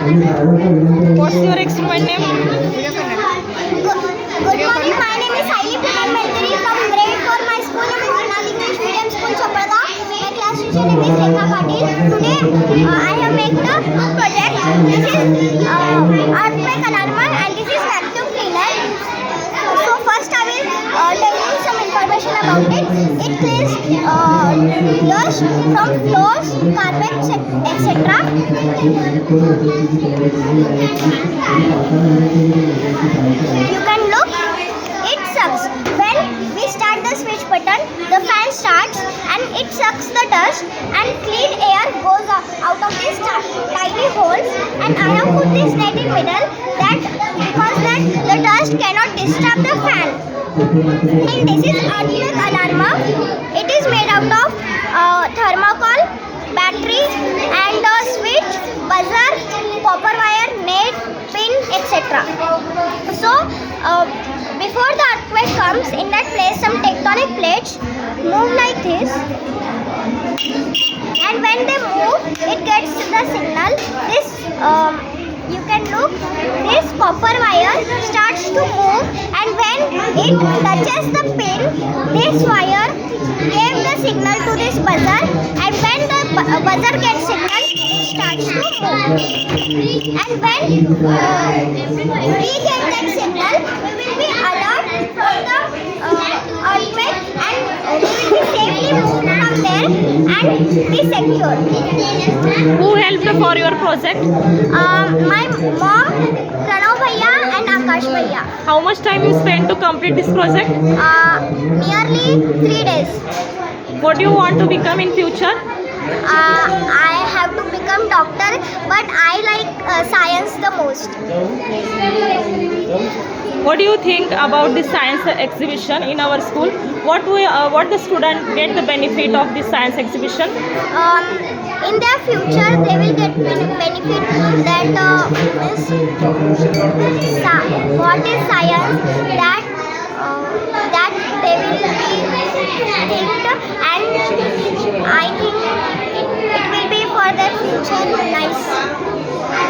What's your experiment name? Good morning, my name is Saili Puran Mentari from grade 4. My school name is Vinal English Medium School, Chapada. My class teacher name is Rekha Patil. Today, I have made the project. This is earthquake alarm and this is vacuum cleaner. So first I will tell you some information about it. It cleans dust from floors, carpets, etc. You can look, it sucks. When we start the switch button, the fan starts and it sucks the dust and clean air goes out of these tiny holes. And I have put this net in middle because the dust cannot disturb the fan. And this is earthquake alarm. It is made out of thermocol, battery and a switch, buzzer, copper wire, net, pin, etc. So before the earthquake comes, in that place some tectonic plates move like this, and when they move it gets the signal. This you can look, this copper wire starts to move, and when it touches the pin, this wire gave the signal to this buzzer, and when the buzzer gets signal, it starts to move. And when we get that signal, we will be alert from the earthquake, and we will be safely moved from there and be secure. Who helped for your project? My mom, Pranav Bhaiya and Akash Bhaiya. How much time you spent to complete this project? Nearly 3 days. What do you want to become in future? I have to become doctor, but I like science the most. What do you think about the science exhibition in our school? What the student get the benefit of this science exhibition? In their future, they will get benefit that what is science, that they will be think, and I think it will be for their future nice.